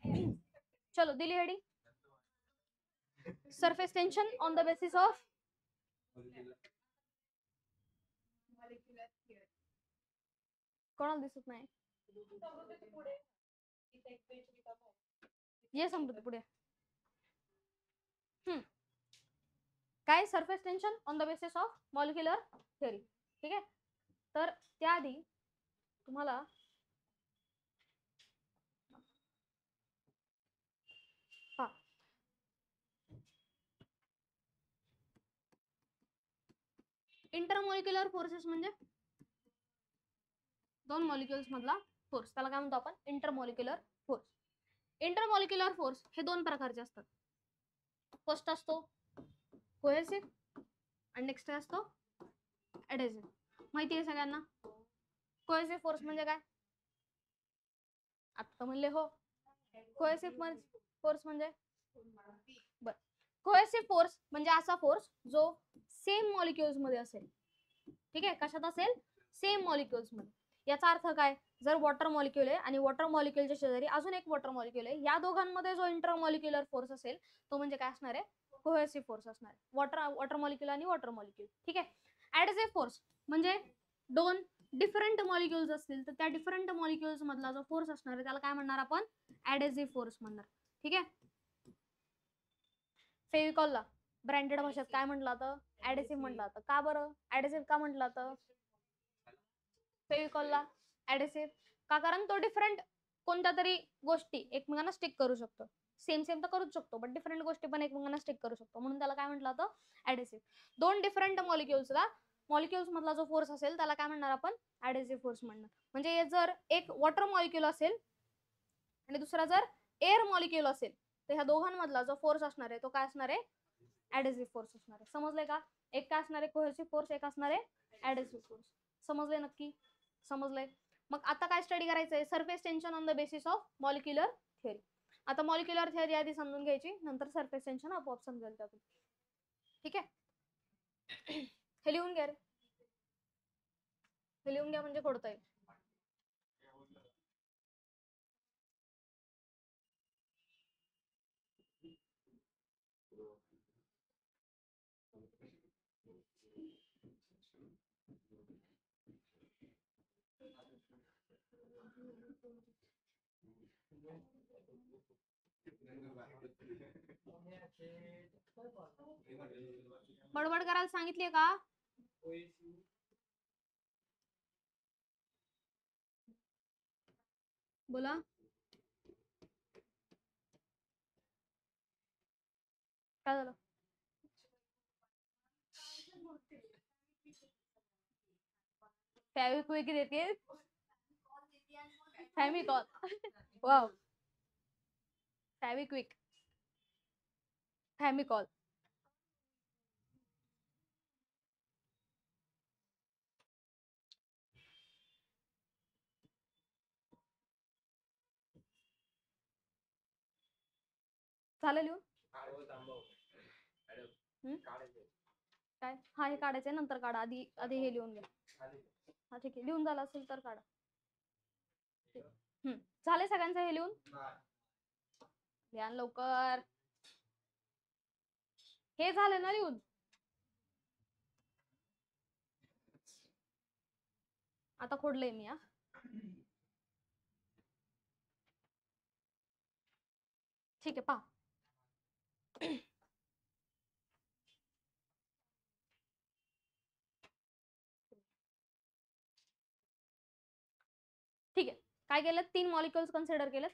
चलो दिली heading, surface tension on the basis of कोणाला दिसत नाही ये समृद्ध पुढे काय surface tension on the basis of molecular theory. ठीक आहे, तर त्याआधी तुम्हाला इंटरमॉलिक्युलर फोर्सेस म्हणजे दोन मॉलिक्युल्स मधला फोर्स, त्याला काय म्हणतो आपण इंटरमॉलिक्युलर फोर्स. इंटरमॉलिक्युलर फोर्स हे दोन प्रकारचे असतात. फर्स्ट असतो कोहेसिव्ह आणि नेक्स्ट असतो ऍडेसिव्ह. माहिती आहे सगळ्यांना कोहेसिव्ह फोर्स म्हणजे काय? आता म्हणले हो. कोहेसिव्ह फोर्स म्हणजे बर, कोहेसिव्ह फोर्स म्हणजे असा फोर्स जो सेम मॉलिक्युल्स मध्ये असेल. ठीक आहे, कशात असेल? सेम मॉलिक्युल्स मध्ये. याचा अर्थ काय? जर वॉटर मॉलिक्युल आहे आणि वॉटर मॉलिक्युलच्या शेजारी अजून एक वॉटर मॉलिक्युल आहे, या दोघांमध्ये जो इंटरमॉलिक्युलर फोर्स असेल तो म्हणजे काय असणार आहे? कोहेसिव्ह फोर्स असणार आहे. वॉटर मॉलिक्युल आणि वॉटर मॉलिक्युल. ठीक आहे, ऍडेसिव्ह फोर्स म्हणजे दोन डिफरंट मॉलिक्युल्स असतील तर त्या डिफरंट मॉलिक्युल्स मधला जो फोर्स असणार आहे त्याला काय म्हणणार आपण? ऍडेसिव्ह फोर्स म्हणणार. ठीक आहे, फेविकॉलला ब्रँडेड भाषेत काय म्हटलं जातं? ऍडेसिव्ह म्हटलं जातं. का बरं ऍडेसिव्ह का म्हटलं जातं फेविकॉलला? ऍडेसिव्ह का? कारण तो डिफरंट कोणत्या तरी गोष्टी एकमेकांना स्टिक करू शकतो. सेम सेम तर करूच शकतो, बट डिफरंट गोष्टी पण एकमेकांना स्टिक करू शकतो, म्हणून त्याला काय म्हटलं जातं? ऍडेसिव्ह. दोन डिफरंट मॉलिक्युल्स मधला जो फोर्स असेल त्याला काय म्हणणार आपण? ऍडेसिव्ह फोर्स म्हणणार. म्हणजे जर एक वॉटर मॉलिक्युल असेल आणि दुसरा जर एअर मॉलिक्युल असेल तर ह्या दोघांमधला जो फोर्स असणार आहे तो काय असणार आहे? ऍडेसिव्ह फोर्स असणार आहे. समजलंय का? एक काय असणार आहे कोहेसिव्ह फोर्स, एक असणार आहे ऍडेसिव्ह फोर्स. समजलंय नक्की? समजलंय. मग आता काय स्टडी करायचंय? Surface tension on the basis of molecular theory. आता मॉलिक्युलर थिअरी आधी समजून घ्यायची, नंतर सरफेस टेन्शन आपोआप समजेल त्यातून. ठीक आहे, हे लिहून घ्या रे, हे लिहून घ्या म्हणजे कोडता येईल. बडबड करायला सांगितलीये का? बोला. काय झालं? फेविक्विक देते, फेविकॉल. वाव, फेविक्विक, फेविकॉल. झालं लिहून? काय? हा, हे काढायचंय, नंतर काढा. आधी आधी हे लिहून घ्या. हा ठीक आहे, लिहून झालं असेल तर काढा. झालंय सगळ्यांचं हे लिहून? ध्यान लवकर. हे झालं ना लिहून? आता खोडलंय मी. ठीक आहे, पहा. ठीक आहे, काय केलं? तीन मॉलिक्युल्स कन्सिडर केलं.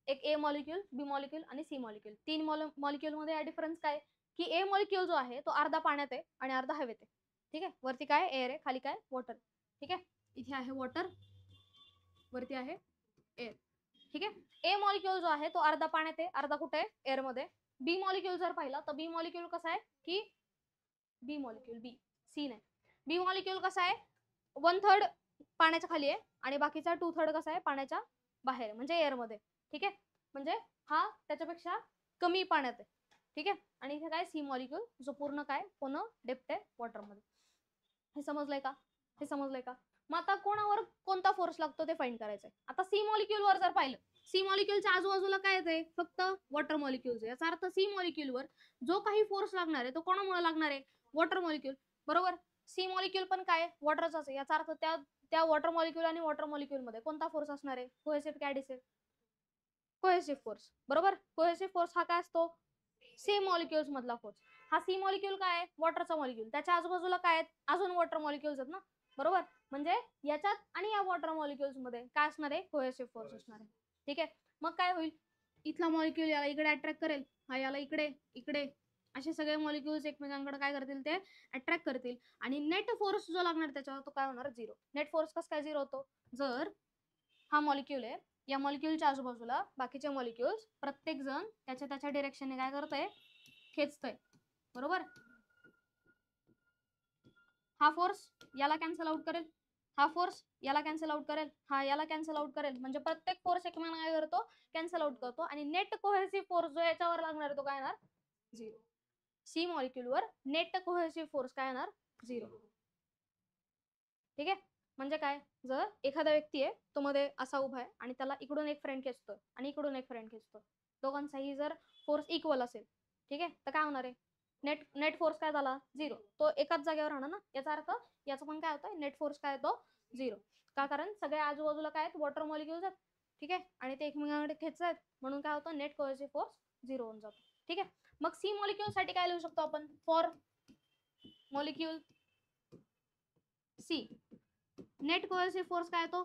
एक ए मॉलिक्युल, बी मॉलिक्युल आणि सी मॉलिक्युल. तीन मॉलिक्युल मध्ये डिफरन्स काय? की ए मॉलिक्युल जो आहे तो अर्धा पाण्यात आहे आणि अर्धा हवेत आहे. ठीक आहे, वरती काय एअर आहे, खाली काय वॉटर. ठीक आहे, इथे आहे वॉटर, वरती आहे एअर. ठीक आहे, ए मॉलिक्युल जो आहे तो अर्धा पाण्यात आहे, अर्धा कुठे आहे? एअर मध्ये. बी मॉलिक्युल जर पाहिला तर बी मॉलिक्युल कसा आहे की बी मॉलिक्युल, बी, सी नाही, बी मॉलिक्युल कसा आहे? 1/3 पाण्याच्या खाली आहे आणि बाकीचा 2/3 कसा आहे? पाण्याच्या बाहेर, म्हणजे एअर मध्ये. ठीक आहे, म्हणजे हा त्याच्यापेक्षा कमी पाण्यात आहे. ठीक आहे, आणि इथे काय? सी मॉलिक्युल जो पूर्ण काय? पूर्ण डेप्थ आहे वॉटर मध्ये. हे समजलंय का? हे समजलंय का? मग आता कोणावर कोणता फोर्स लागतो ते फाइंड करायचंय. आता सी मॉलिक्युल वर जर पाहिलं, सी मॉलिक्यूलच्या आजूबाजूला काय येते, फक्त वॉटर मॉलिक्युल्स. याचा अर्थ सी मॉलिक्युलवर जो काही फोर्स लागणार आहे तो कोणामुळे लागणार आहे, वॉटर मॉलिक्यूल. बरोबर. सी मॉलिक्यूल पण काय वॉटरचाच आहे. याचा अर्थ त्या वॉटर मॉलिक्यूल आणि वॉटर मॉलिक्यूल मध्ये कोणता फोर्स असणार आहे, कोहेसिव्ह की ऍडिसिव्ह, कोहेसिव्ह फोर्स. बरोबर. कोहेसिव्ह फोर्स हा काय असतो, सी मॉलिक्युल्स मधला फोर्स. हा सी मॉलिक्यूल काय आहे, वॉटरचा मॉलिक्यूल. त्याच्या आजूबाजूला काय आहेत, अजून वॉटर मॉलिक्युल्स आहेत ना. बरोबर. म्हणजे याच्यात आणि या वॉटर मॉलिक्युल्स मध्ये काय असणार आहे, कोहेसिव्ह फोर्स असणार आहे. ठीक आहे. मग काय होईल, इथला मॉलिक्यूल याला इकडे अट्रॅक्ट करेल, हा याला इकडे, इकडे, असे सगळे मॉलिक्युल्स एकमेकांकडे काय करतील, ते अट्रॅक्ट करतील. आणि नेट फोर्स जो लागणार त्याच्यावर तो काय होणार, झिरो. नेट फोर्स कसं काय झिरो होतो, जर हा मॉलिक्यूल आहे, या मॉलिक्यूलच्या आजूबाजूला बाकीचे मॉलिक्युल्स प्रत्येक जण त्याच्या त्याच्या डिरेक्शनने काय करतंय, खेचतंय. बरोबर. हा फोर्स याला कॅन्सल आउट करेल, हा फोर्स याला कॅन्सल आउट करेल, हा याला कॅन्सल आउट करेल. म्हणजे प्रत्येक फोर्स एकमेकांना काय करतो, कॅन्सल आउट करतो. आणि नेट कोहेसिव्ह फोर्स जो याच्यावर लागणार आहे तो काय येणार, झिरो. सी मॉलिक्यूलवर नेट कोहेसिव्ह फोर्स काय येणार, झिरो. ठीक आहे. म्हणजे काय, जर एखादा व्यक्ती आहे तो मध्ये असा उभा आहे आणि त्याला इकडून एक फ्रेंड खेचतोय आणि इकडून एक फ्रेंड खेचतोय, दोघांचाही जर फोर्स इक्वल असेल, ठीक आहे, तर काय होणार आहे, नेट फोर्स काय झाला, झिरो. तो एकाच जागेवर राहणार ना. याचा अर्थ याचा पण काय होतं, नेट फोर्स काय होतो, झिरो. का, कारण सगळे आजूबाजूला काय आहेत, वॉटर मॉलिक्युल्स आहेत. ठीक आहे. आणि ते एकमेकांकडे खेचत आहेत, म्हणून काय होतं, नेट कोहेसिव्ह फोर्स झिरो होऊन जातो. ठीक आहे. मग सी मॉलिक्यूल साठी काय लिहू शकतो आपण, for molecule C net cohesive force काय येतो,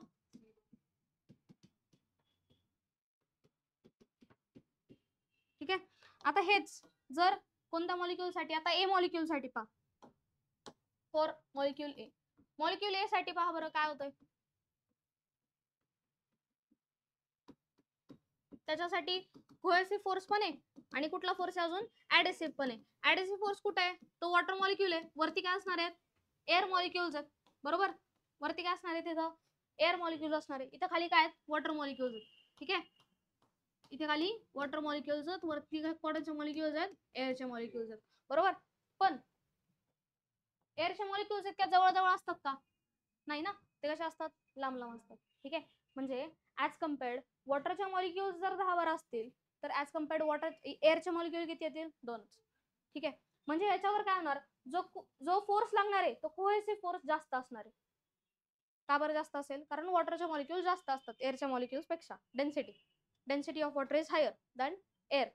ठीक आहे. आता हेच जर कोणत्या मॉलिक्यूल साठी, आता ए मॉलिक्यूल साठी पहा, फॉर मॉलिक्यूल ए. मॉलिक्यूल ए साठी पहा बरं काय होतंय, त्याच्यासाठी कोहेसिव्ह फोर्स पण आहे आणि कुठला फोर्स आहे अजून, ऍडेसिव्ह पण आहे. ऍडेसिव्ह फोर्स कुठे आहे, तो वॉटर मॉलिक्यूल आहे. वरती काय असणार आहेत, एअर मॉलिक्युल्स आहेत. बरोबर. वरती काय असणार आहे, तिथं एअर मॉलिक्यूल असणार आहे. इथं खाली काय आहेत, वॉटर मॉलिक्युल्स आहेत. ठीक आहे. इथे खाली वॉटर मॉलिक्युल्स आहेत, वरती कोणाचे मॉलिक्युल्स आहेत, एअरचे मॉलिक्युल्स आहेत. बरोबर. पण एअरचे मॉलिक्युल्स इतक्या जवळ असतात का, नाही ना. ते कसे असतात, लांब लांब असतात. ठीक आहे. म्हणजे ऍज कम्पेअर्ड वॉटरच्या मॉलिक्युल्स जर 10 असतील, तर ऍज कम्पेअर्ड एअरचे मॉलिक्युल किती येतील, 2. ठीक आहे. म्हणजे याच्यावर काय होणार, जो फोर्स लागणार आहे तो कोहेसिव्ह फोर्स जास्त असणार आहे. का बरं जास्त असेल, कारण वॉटरचे मॉलिक्युल जास्त असतात एअरच्या मॉलिक्युल्स पेक्षा. Density of water is higher than air.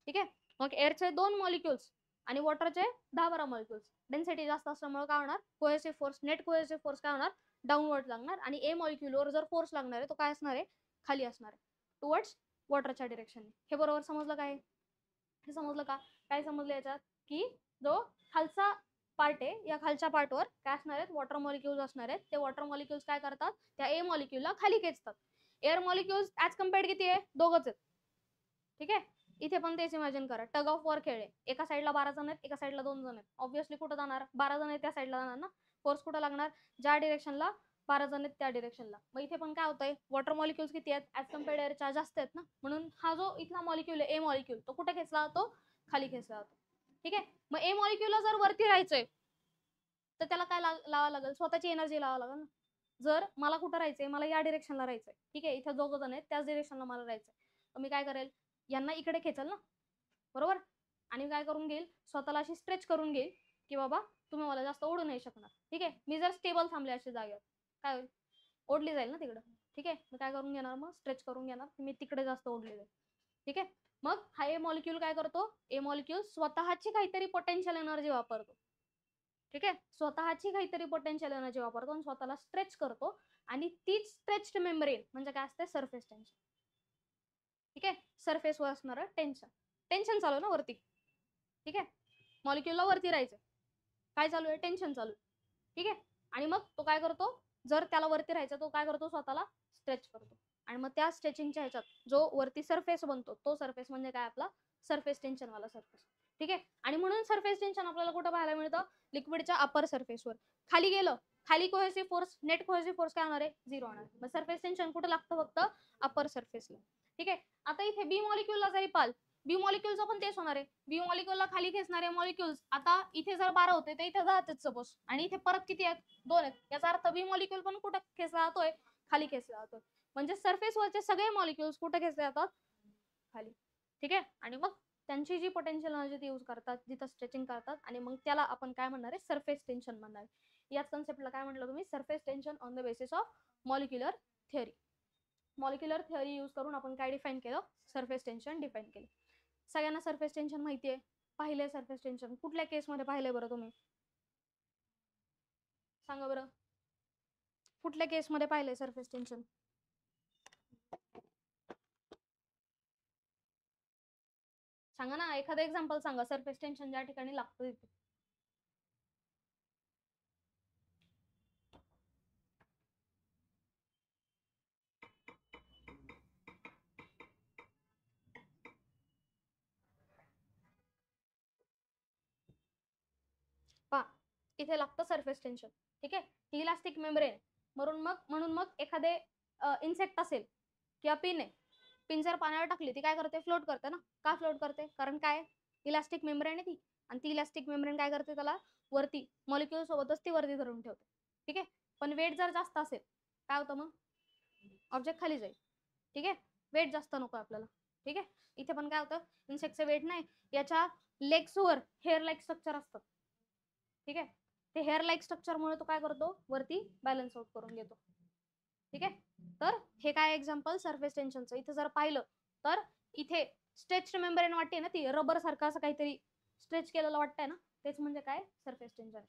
ठीक आहे. मग एअरचे 2 मॉलिक्युल्स आणि वॉटरचे 10 मॉलिक्युल्स, डेन्सिटी जास्त असल्यामुळे काय होणार, cohesive force, net cohesive force काय होणार, डाऊनवर्ड लागणार. आणि ए मॉलिक्युलवर जर फोर्स लागणार आहे तो काय असणार आहे, खाली असणार आहे, टुवर्ड्स वॉटरच्या डिरेक्शन. हे बरोबर समजलं काय, हे समजलं का, काय समजलं याच्यात, की जो खालचा पार्ट आहे, या खालच्या पार्टवर काय असणार आहेत, वॉटर मॉलिक्युल्स असणार आहेत. ते वॉटर मॉलिक्युल्स काय करतात, त्या ए मॉलिक्युलला खाली खेचतात. एअर मॉलिक्युल्स ऍज कम्पेअर्ड किती आहे, 2च आहेत. ठीक आहे. इथे पण तेच इमॅजिन करा, टग ऑफ वॉर खेळ आहे. एका साईडला 12 जण आहेत, एका साईडला 2 जण आहेत. ऑब्व्हियसली कुठं जाणार, 12 जण आहेत त्या साईडला जाणार ना. फोर्स कुठं लागणार, ज्या डिरेक्शनला 12 जण आहेत त्या डिरेक्शनला. मग इथे पण काय होतंय, वॉटर मॉलिक्युल्स किती आहेत, ऍज कम्पेअर्ड एअरच्या जास्त आहेत ना. म्हणून हा जो इथला मॉलिक्यूल आहे, ए मॉलिक्यूल, तो कुठे खेचला जातो, खाली खेचला जातो. ठीक आहे. मग ए मॉलिक्यूलला जर वरती राहायचंय तर त्याला काय लावावं लागेल, स्वतःची एनर्जी लावावं लागेल ना. जर मला कुठं राहायचंय, मला या डिरेक्शनला राहायचंय, ठीक आहे, इथे 2 जण आहेत त्याच डिरेक्शनला मला राहायचंय, तर मी काय करेल, यांना इकडे खेचल ना. बरोबर. आणि काय करून घेईल, स्वतःला अशी स्ट्रेच करून घेईल की बाबा तुम्ही मला जास्त ओढू नाही शकणार. ठीक आहे. मी जर स्टेबल थांबले अशा जागेवर, काय होईल, ओढली जाईल ना तिकडं. ठीक आहे. मी काय करून घेणार, मग स्ट्रेच करून घेणार, मी तिकडे जास्त ओढली जाईल. ठीक आहे. मग हा ए मॉलिक्यूल काय करतो, ए मॉलिक्यूल स्वतःची काहीतरी पोटेन्शियल एनर्जी वापरतो. ठीक आहे. स्वतःची काहीतरी पोटेन्शियल एनर्जी वापरतो आणि स्वतःला स्ट्रेच करतो. आणि तीच स्ट्रेच्ड मेम्ब्रेन म्हणजे काय असते, सरफेस टेन्शन. ठीक आहे. सरफेसवर असणारं टेन्शन चालू आहे ना वरती. ठीक आहे. मॉलिक्यूलला वरती राहायचं, काय चालू आहे, टेन्शन चालू आहे. ठीक आहे. आणि मग तो काय करतो, जर त्याला वरती राहायचं तो काय करतो, स्वतःला स्ट्रेच करतो. आणि मग त्या स्ट्रेचिंगच्या ह्याच्यात जो वरती सरफेस बनतो, तो सरफेस म्हणजे काय, आपला सरफेस टेन्शन वाला सरफेस. ठीक आहे. आणि म्हणून सरफेस टेन्शन आपल्याला कुठं पाहायला मिळतं, लिक्विडच्या अपर सरफेसवर. खाली गेलं, खाली cohesive force, net cohesive force काय होणार आहे, 0 होणार. मग सरफेस टेन्शन कुठं लागतं, फक्त अपर सरफेसला. ठीक आहे. आता इथे बी मॉलिक्यूलला जरी पाल, बी मॉलिक्यूलचं पण तेच होणार आहे. बी मॉलिक्यूलला खाली खेचणारे मॉलिक्यूल्स, आता इथे जर 12 होते तर इथे 10 सपोज, आणि इथे परत किती आहेत, 2 आहेत. याचा अर्थ बी मॉलिक्यूल पण कुठं खेचला जातोय, खाली खेचला जातोय. म्हणजे सरफेस वरचे सगळे मॉलिक्युल्स कुठे घेतले जातात, खाली. ठीक आहे, आणि मग त्यांची जी पोटेन्शियल एनर्जी ती यूज करतात, जिथं स्ट्रेचिंग करतात, आणि मग त्याला आपण काय म्हणणार आहे, सरफेस टेन्शन म्हणणार आहे. याच कन्सेप्टला काय म्हटलं तुम्ही, surface tension on the basis of molecular theory. Molecular theory use करून आपण काय डिफाईन केलं, सरफेस टेन्शन डिफाईन केलं. सगळ्यांना सरफेस टेन्शन माहितीये, पाहिले सरफेस टेन्शन कुठल्या केसमध्ये पाहिले बरं तुम्ही, सांगा बरं, कुठल्या केसमध्ये पाहिले सरफेस टेन्शन, सांगा ना, एखादं एक्झाम्पल सांगा, सरफेस टेन्शन ज्या ठिकाणी लागतं तिथे. पहा, इथे लागतं सरफेस टेन्शन. ठीक आहे, इलास्टिक मेम्ब्रेन, म्हणून मग एखादे इन्सेक्ट असेल किंवा पिन आहे, पिन जर पाण्यावर टाकली ती काय करते, फ्लोट करते ना. का फ्लोट करते, कारण काय, इलास्टिक मेम्ब्रेन आहे ती, आणि ती इलास्टिक मेम्ब्रेन काय करते, त्याला वरती मॉलिक्युल सोबतच ती वरती धरून ठेवते. ठीक आहे, पण वेट जर जास्त असेल काय होतं, मग ऑब्जेक्ट खाली जाईल. ठीक आहे, वेट जास्त नको आपल्याला. ठीक आहे, इथे पण काय होतं, इन्सेक्टचं वेट नाही, याच्या लेग्सवर हेअर लाईक स्ट्रक्चर असतं. ठीक आहे, ते हेअर लाईक स्ट्रक्चरमुळे तो काय करतो, वरती बॅलन्स आउट करून घेतो. ठीक आहे, तर हे काय एक्झाम्पल सरफेस टेन्शनचं. इथे जर पाहिलं तर इथे स्ट्रेच मेम्ब्रेन वाटते ना, ती रबर सारखं असं काहीतरी स्ट्रेच केलेलं वाटतंय ना, तेच म्हणजे काय, सरफेस टेन्शन.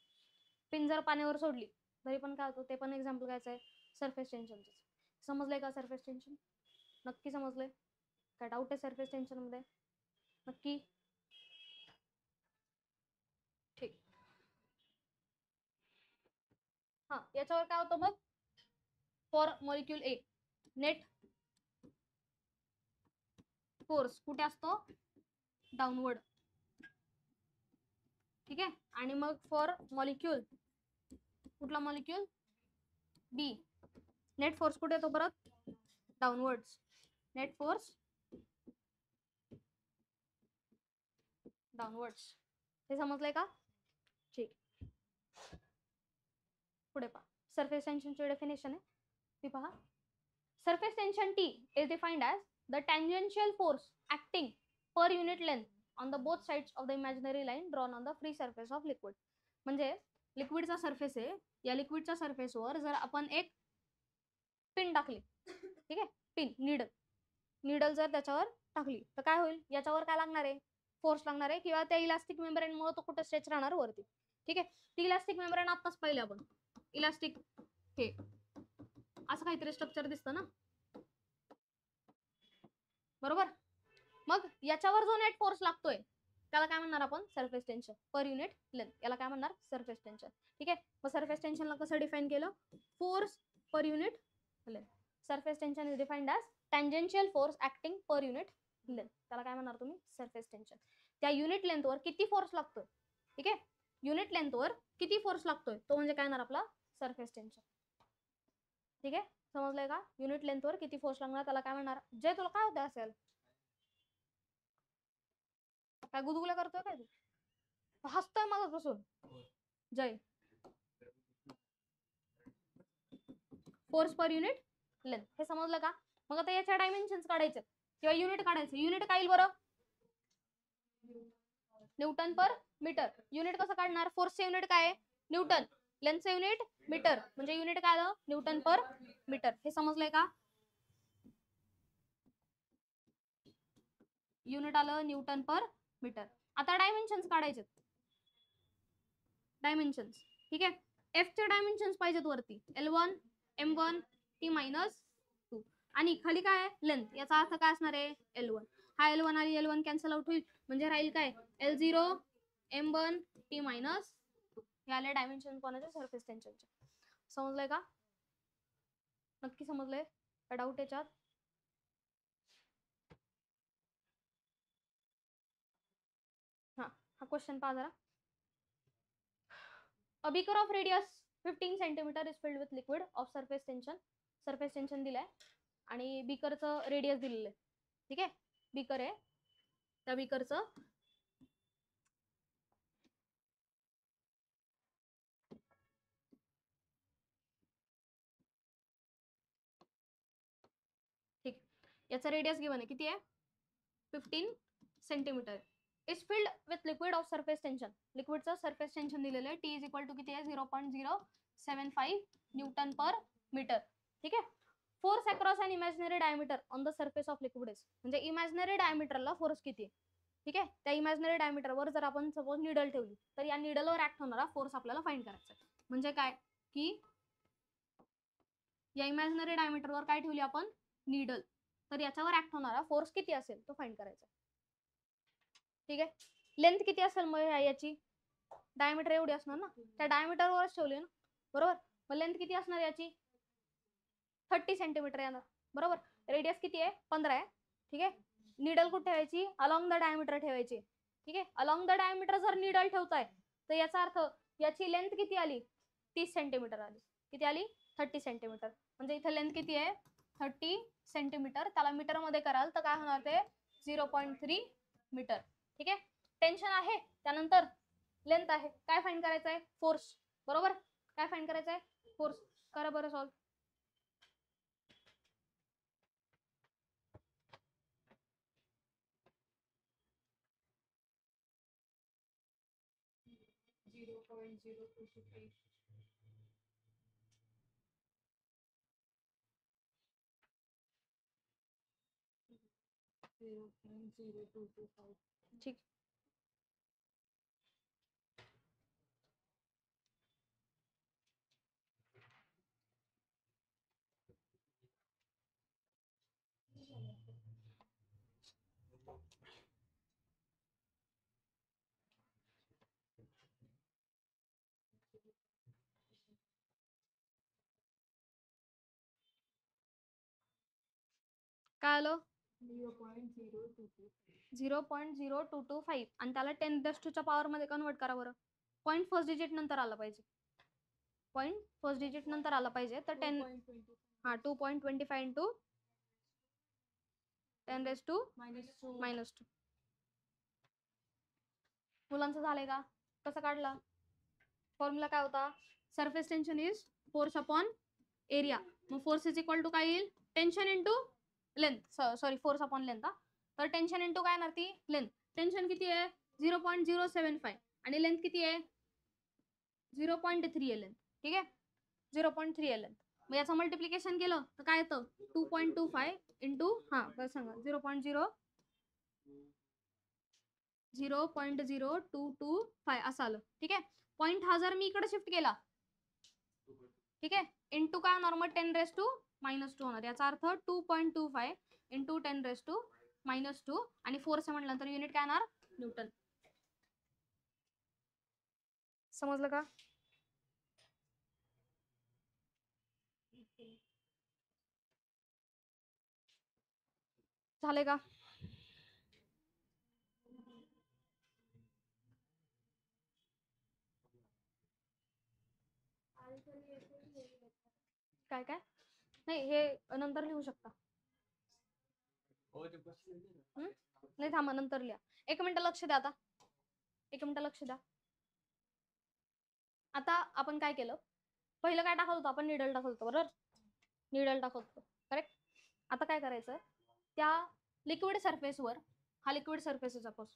पिन जर पाण्यावर सोडली तरी पण काय होतं, ते पण एक्झाम्पल कायचं आहे, सरफेस टेन्शनचं. समजलंय का सरफेस टेन्शन, नक्की समजलंय, काय डाऊट आहे सरफेस टेन्शन मध्ये, नक्की, ठीक. हा, याच्यावर काय होतं मग, for molecule A net force कुठे असतो, डाऊनवर्ड. ठीक आहे, आणि मग फॉर मॉलिक्यूल, कुठला मॉलिक्यूल, बी, नेट फोर्स कुठे येतो परत, डाऊनवर्ड्स. Net force downwards. हे समजलंय का, ठीक. पुढे पहा, सरफेस टेन्शनची डेफिनेशन आहे ती पहा. Surface tension T is defined as the tangential force acting per unit length on the both sides of the imaginary line drawn on the free surface of liquid. म्हणजे लिक्विडचा surface आहे, या लिक्विडच्या सरफेसवर जर आपण एक पिन टाकली, ठीक आहे, पिन निडल जर त्याच्यावर टाकली तर काय होईल, याच्यावर काय लागणार आहे, फोर्स लागणार आहे, किंवा त्या इलास्टिक मेम्ब्रेनमुळे तो कुठे स्ट्रेच राहणार, वरती. ठीक आहे, ती इलास्टिक मेम्ब्रेन आताच पाहिले आपण, इलास्टिक हे असं काहीतरी स्ट्रक्चर दिसतं ना, बरोबर. मग याच्यावर जो नेट फोर्स लागतोय त्याला काय म्हणणार आपण, surface tension per unit length, याला काय म्हणणार, सरफेस टेन्शन. ठीक आहे, मग सरफेस टेन्शनला कसं डिफाइन केलं, force per unit length. Surface tension is defined as tangential force acting per unit length, त्याला काय म्हणणार तुम्ही, सरफेस टेन्शन. त्या युनिट लेंथवर किती फोर्स लागतोय, ठीक आहे, युनिट लेंथवर किती फोर्स लागतोय तो म्हणजे काय येणार आपला, सरफेस टेन्शन. ठीक आहे, समजलंय का, युनिट लेंथवर किती फोर्स लागणार त्याला काय म्हणणार. जे तुला काय होतं असेल, काय गुदगुल्या करतोय काय तू, हसतोय मगापासून, जय, फोर्स पर युनिट लेंथ, हे समजलं का. मग आता याच्या डायमेन्शन्स काढायचे किंवा युनिट काढायचे, युनिट काय येईल बरं, न्यूटन पर मीटर. युनिट कसं काढणार, फोर्सचे युनिट काय आहे, न्यूटन, लेंथचे युनिट मीटर, म्हणजे युनिट काय आलं, न्यूटन पर मीटर. हे समजलंय का, युनिट आलं न्यूटन पर मीटर. आता डायमेन्शन्स काढायचे, डायमेन्शन्स. ठीक आहे, एफ चे डायमेन्शन्स पाहिजेत वरती, L1 M1 T-2, आणि खाली काय आहे, लेंथ, याचा अर्थ काय असणार आहे, L1. हा L1 आणि L1 कॅन्सल आउट होईल, म्हणजे राहील काय, L0 M1 T-2. हे आले डायमेन्शन कोणाचे, सरफेस टेन्शनचे. समजलंय का, नक्की समजलंय का, डाऊट याच्यात. हा, हा क्वेश्चन पहा जरा. A beaker of radius 15 centimeter is filled with liquid of surface tension. Surface tension दिलंय आणि बीकरचं रेडियस दिलेलं आहे. ठीक आहे, बीकर आहे, त्या बीकरचं याचा रेडियस गिवन आहे, किती आहे? 15 centimetre. Is filled with liquid of surface tension. लिक्विडचं सरफेस टेन्शन दिलेलं आहे, टी इज इक्वल टू किती आहे? 0.075 न्यूटन पर मीटर. ठीक आहे. Force across an imaginary diameter on the surface of liquid is, म्हणजे इमॅजिनरी डायमीटरला फोर्स किती आहे? ठीक आहे. त्या इमॅजिनरी डायमीटरवर जर आपण सपोज निडल ठेवली तर या निडलवर ऍक्ट होणारा फोर्स आपल्याला फाइंड करायचा आहे. म्हणजे काय की या इमॅजिनरी डायमीटरवर काय ठेवली आपण? निडल. तर याच्यावर ऍक्ट होणारा फोर्स किती असेल तो फाइंड करायचा. ठीक आहे. लेंथ किती असेल मग याची? डायमीटर एवढी असणार ना, त्या डायमीटरवरच ठेवली ना, बरोबर. मग लेंथ किती असणार याची? 30 सेंटीमीटर येणार, बरोबर. रेडियस किती आहे? 15 आहे. ठीक आहे. निडल कुठे ठेवायची? अलॉंग द डायमीटर ठेवायची. ठीक आहे. अलॉंग द डायमीटर जर निडल ठेवताय तर याचा अर्थ याची लेंथ किती आली? 30 सेंटीमीटर आली. किती आली? 30 सेंटीमीटर. म्हणजे इथे लेंथ किती आहे? 30 सेंटीमीटर. त्याला मीटर मध्ये कराल तर काय होणार ते? 0.3 मीटर. ठीक आहे. टेन्शन आहे, त्यानंतर लेंथ आहे. काय फाइंड करायचं आहे? फोर्स, बरोबर. काय फाइंड करायचं आहे? फोर्स. करा बरं सॉल्व. ठीक. काय आलं? 0.0225 आणि त्याला 10⁻⁴ पॉवर मध्ये कन्वर्ट करा बरं. पॉईंट फर्स्ट डिजिट नंतर आला पाहिजे. पॉईंट फर्स्ट डिजिट नंतर आला पाहिजे. तर 10 हा 2.25 इंटू 10⁻⁻². मुलांचं झालंय का? कसं काढला? फॉर्म्युला काय होता? Surface tension is force upon area. मग फोर्स इज इक्वल टू काय येईल? Tension into length. Sorry, force upon length. तर टेन्शन इंटू काय येणार? ती लेंथ. टेन्शन किती आहे? 0.075 आणि लेंथ किती आहे? 0.3 लेंथ. ठीक आहे. 0.3 लेंथ. मग याचं मल्टिप्लिकेशन केलं तर काय येतं? 2.25 इंटू बस सांगा 0.0225 असं आलं. ठीक आहे. पॉईंट हा जर मी इकडे शिफ्ट केला, ठीक आहे, इंटू काय होणार? मग 10⁻⁻² होणार. याचा अर्थ 2.25 इंटू 10⁻⁻² आणि फोर्स म्हटल्यानंतर युनिट काय येणार? न्यूटन. समजलं का? झाले का? काय काय नाही, हे नंतर लिहू शकता. नाही थांबा, नंतर लिहा. 1 मिनिट लक्ष द्या. आता 1 मिनिट लक्ष द्या. आता आपण काय केलं? पहिलं काय टाकत होतो आपण? निडल टाकत होतो, बरोबर. निडल टाकत होतो, करेक्ट. आता काय करायचं? त्या लिक्विड सरफेसवर, हा लिक्विड सरफेस आहे सपोज,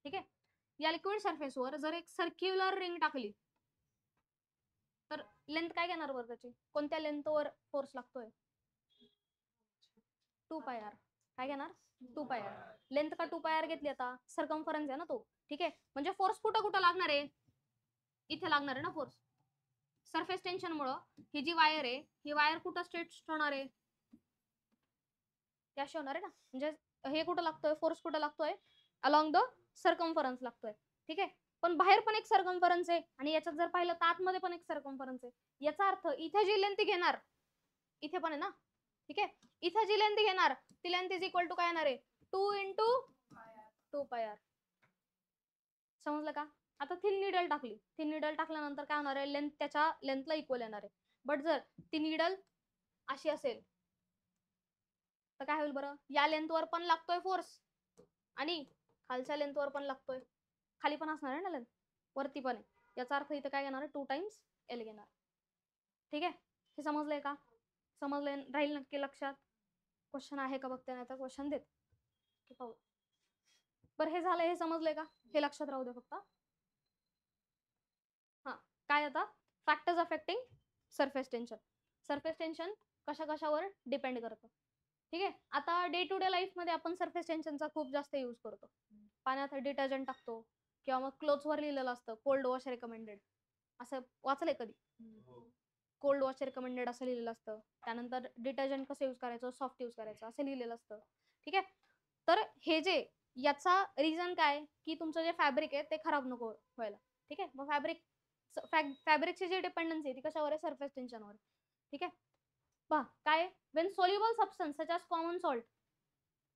ठीक आहे. या लिक्विड सरफेसवर जर एक सर्क्युलर रिंग टाकली तर लेंथ काय घेणार बरं त्याची? कोणत्या लेंथवर फोर्स लागतोय? 2πr. काय घेणार? 2πr. लेंथ का 2πr घेतली? आता सर्कम्फरन्स आहे ना तो. ठीक आहे. म्हणजे फोर्स कुठं कुठं लागणार आहे? इथे लागणार आहे ना फोर्स. सरफेस टेन्शन मुळे ही जी वायर आहे, ही वायर कुठं स्ट्रेच होणार आहे? त्याशी होणार आहे ना. म्हणजे हे कुठं लागतोय? फोर्स कुठं लागतोय? अलॉंग द सर्कम्फरन्स लागतोय. ठीक आहे. पण बाहेर पण एक सर्कम्फरन्स आहे आणि याच्यात जर पाहिलं तर आतमध्ये पण एक सर्कम्फरन्स आहे. याचा अर्थ इथे जी लेंथ घेणार, इथे पण आहे ना. ठीक आहे. इथे जी लेंथ घेणार ती लेंथ इज इक्वल टू काय येणार आहे? 2 इंटू 2πr. समजलं का? आता थिन निडल टाकली. थिन निडल टाकल्यानंतर काय होणार आहे? लेंथ त्याच्या लेंथला इक्वल येणार आहे. बट जर ती निडल अशी असेल तर काय होईल बरं? या लेंथवर पण लागतोय फोर्स आणि खालच्या लेंथवर पण लागतोय. खाली पण असणार आहे ना लेंथ, वरती पण आहे. याचा अर्थ इथे काय घेणार? 2 टाइम्स L घेणार. ठीक आहे. हे समजलंय का? समजलंय? राहील नक्की लक्षात. क्वेश्चन आहे का बघते, नाही तर क्वेश्चन देते पाहू. बरं हे झालं, हे समजलंय का? हे लक्षात राहू दे फक्त. हा, काय आता factors affecting surface tension. Surface tension कशा कशावर डिपेंड करतं. ठीक आहे. आता डे टू डे लाईफ मध्ये आपण सरफेस टेन्शनचा खूप जास्त यूज करतो. पाण्यात डिटर्जंट टाकतो किंवा मग क्लोथ्स वर लिहिलेलं असतं कोल्ड वॉश रेकमेंडेड, असं वाचलंय कधी? कोल्ड वॉश रेकमेंडेड असं लिहिलेलं असतं. त्यानंतर डिटर्जंट कसं यूज करायचं, सॉफ्ट यूज करायचं असं लिहिलेलं असतं. ठीक आहे. तर हे जे याचा रिझन काय की तुमचं जे फॅब्रिक आहे ते खराब नको व्हायला. ठीक आहे. मग फॅब्रिकची जी डिपेंडन्सी आहे ती कशावर आहे? सरफेस टेन्शनवर. ठीक आहे. पहा काय, Wien soluble substance such as common salt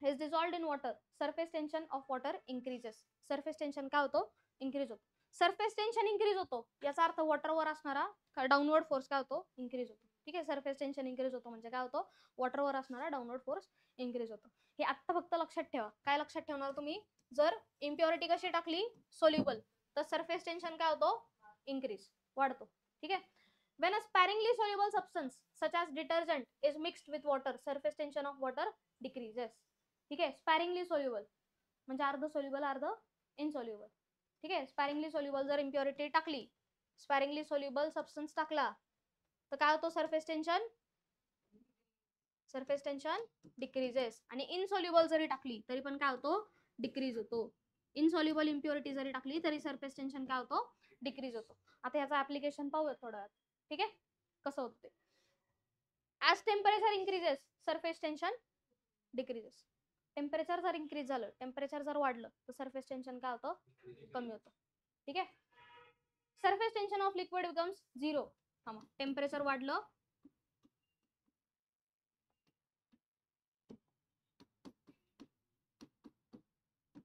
is dissolved in water, surface tension of water increases. Surface tension काय होतो? इंक्रीज होतो. सरफेस टेन्शन इंक्रीज होतो याचा अर्थ वॉटरवर असणारा डाऊनवर्ड फोर्स काय होतो? इंक्रीज होतो. ठीक आहे. सरफेस टेन्शन इंक्रीज होतो म्हणजे काय होतं? वॉटरवर असणारा डाऊनवर्ड फोर्स इंक्रीज होतो. हे आत्ता फक्त लक्षात ठेवा. काय लक्षात ठेवणार तुम्ही? जर इम्प्युरिटी कशी टाकली? सोल्युबल, तर सरफेस टेन्शन काय होतो? इंक्रीज, वाढतो. ठीक आहे. When a sparingly soluble substance such as detergent is mixed with water, surface tension of water decreases. ठीक आहे. sparingly soluble म्हणजे अर्ध सोल्युबल अर्ध इनसोल्युबल. ठीक आहे. sparingly soluble जर इम्प्युरिटी टाकली, sparingly soluble सबस्टन्स टाकला तर काय होतो? Surface tension decreases. आणि इनसोल्युबल जरी टाकली तरी पण काय होतो? डिक्रीज होतो. इनसोल्युबल इम्प्युरिटी जरी टाकली तरी सरफेस टेन्शन काय होतो? डिक्रीज होतो. आता याचं ऍप्लिकेशन पाहूया थोडं. ठीक आहे. कसं होतं ते? As temperature increases surface tension decreases. Temperature जर इंक्रीज झालं, टेम्परेचर जर वाढलं तर सरफेस टेन्शन काय होतं? कमी होतं. ठीक आहे. Surface tension of liquid becomes zero. Temperature वाढलं,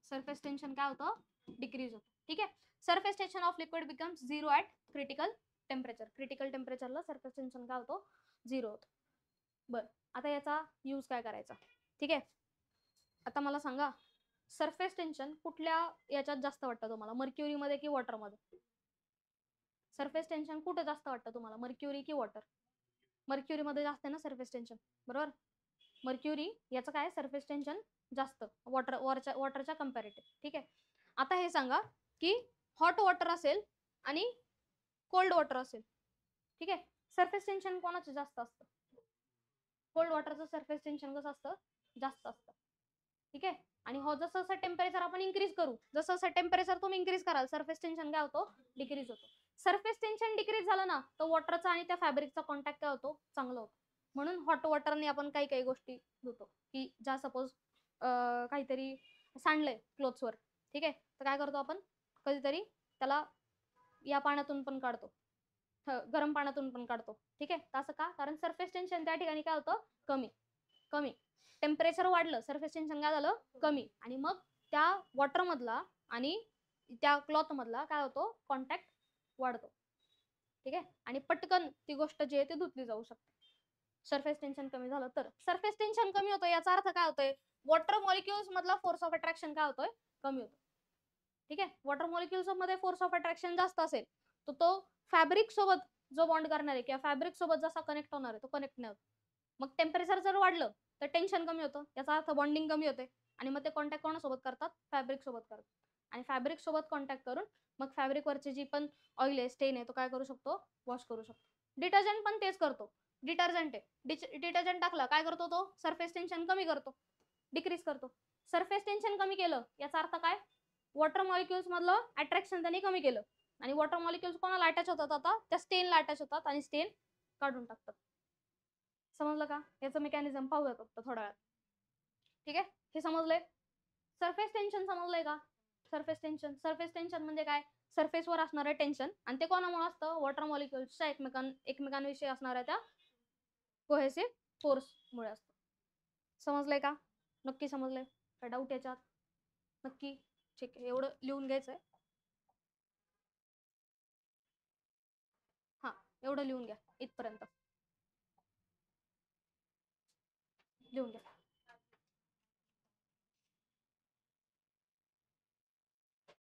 सरफेस टेन्शन काय होतं? डिक्रीज होतं. ठीक आहे. Surface tension of liquid becomes zero at critical temperature. Critical टेम्परेचरला सरफेस टेन्शन काय होतो? झिरो होतं. बरं, आता याचा यूज काय करायचा? ठीक आहे. आता मला सांगा, सरफेस टेन्शन कुठल्या याच्यात जास्त वाटतं तुम्हाला? मर्क्युरी मध्ये की वॉटर मध्ये? सरफेस टेन्शन कुठे जास्त वाटतं तुम्हाला? मर्क्युरी की वॉटर? मर्क्युरी मध्ये जास्त आहे ना सरफेस टेन्शन, बरोबर. मर्क्युरी याचं काय? सरफेस टेन्शन जास्त वॉटरच्या कम्पॅरेटिव्ह. ठीक आहे. आता हे सांगा की हॉट वॉटर असेल आणि कोल्ड वॉटर असेल. ठीक आहे. सरफेस टेन्शन कोणाचं जास्त असतं? कोल्ड वॉटरचं सरफेस टेन्शन कसं असतं? जास्त असतं. ठीक आहे. आणि हो, जसं जसं टेम्परेचर आपण इन्क्रीज करू, जसं जसं टेम्परेचर तुम्ही इन्क्रीज कराल सरफेस टेन्शन काय होतो? डिक्रीज होतो. सरफेस टेन्शन डिक्रीज झालं ना तर वॉटरचा आणि त्या फॅब्रिकचा कॉन्टॅक्ट काय होतो? चांगला होतो. म्हणून हॉट वॉटरने आपण काही काही गोष्टी धुतो, की ज्या सपोज काहीतरी सांडलंय क्लोथ्सवर. ठीक आहे. तर काय करतो आपण? कधीतरी त्याला या पाण्यातून पण काढतो, गरम पाण्यातून पण काढतो. ठीक आहे. असं का? कारण सरफेस टेन्शन त्या ठिकाणी काय होतं? कमी. कमी टेम्परेचर वाढलं, सरफेस टेन्शन काय झालं? कमी. आणि मग त्या वॉटर मधला आणि त्या क्लॉथ मधला काय होतो? कॉन्टॅक्ट वाढतो. ठीक आहे. आणि पटकन ती गोष्ट जी आहे ती धुतली जाऊ शकते. सरफेस टेन्शन कमी झालं तर. सरफेस टेन्शन कमी होतं याचा अर्थ काय होतोय? वॉटर मॉलिक्युल्स मधला फोर्स ऑफ अट्रॅक्शन काय होतोय? कमी होतो. ठीक आहे. वॉटर मॉलिक्युल्स मध्ये फोर्स ऑफ अट्रॅक्शन जास्त असेल तर तो फॅब्रिक सोबत जो बॉन्ड करणार आहे किंवा फॅब्रिक सोबत जसा कनेक्ट होणार आहे तो कनेक्ट नाही होत. मग टेम्परेचर जर वाढलं तर टेन्शन कमी होतं, याचा अर्थ बॉन्डिंग कमी होते. आणि मग ते कॉन्टॅक्ट कोणासोबत करतात? फॅब्रिक सोबत करतात. आणि फॅब्रिक सोबत कॉन्टॅक्ट करून मग फॅब्रिक वरची जी पण ऑइल आहे, स्टेन आहे, तो काय करू शकतो? वॉश करू शकतो. डिटर्जंट पण तेच करतो. डिटर्जंट आहे, डिटर्जंट टाकला काय करतो? तो सरफेस टेन्शन कमी करतो, डिक्रीज करतो. सरफेस टेन्शन कमी केलं याचा अर्थ काय? वॉटर मॉलिक्युल्स मधलं अट्रॅक्शन त्यांनी कमी केलं. आणि वॉटर मॉलिक्युल्स कोणाला अटॅच होतात? आता त्या स्टेनला अटॅच होतात आणि स्टेन काढून टाकतात. समजलं का? याचं मेकॅनिझम पाहूया फक्त थोड्या वेळात. ठीक आहे. हे समजलंय? सरफेस टेन्शन समजलंय का? सरफेस टेन्शन म्हणजे काय? सरफेसवर असणारं टेन्शन, आणि ते कोणामुळे असतं? वॉटर मॉलिक्युल्सच्या एकमेकांविषयी असणाऱ्या त्या कोहेसिव्ह फोर्समुळे असतं. समजलंय का? नक्की समजलंय? काय डाऊट याच्यात? नक्की? ठीक आहे. एवढं लिहून घ्यायचंय. हा, एवढं लिहून घ्या इथपर्यंत. लिहून घ्या.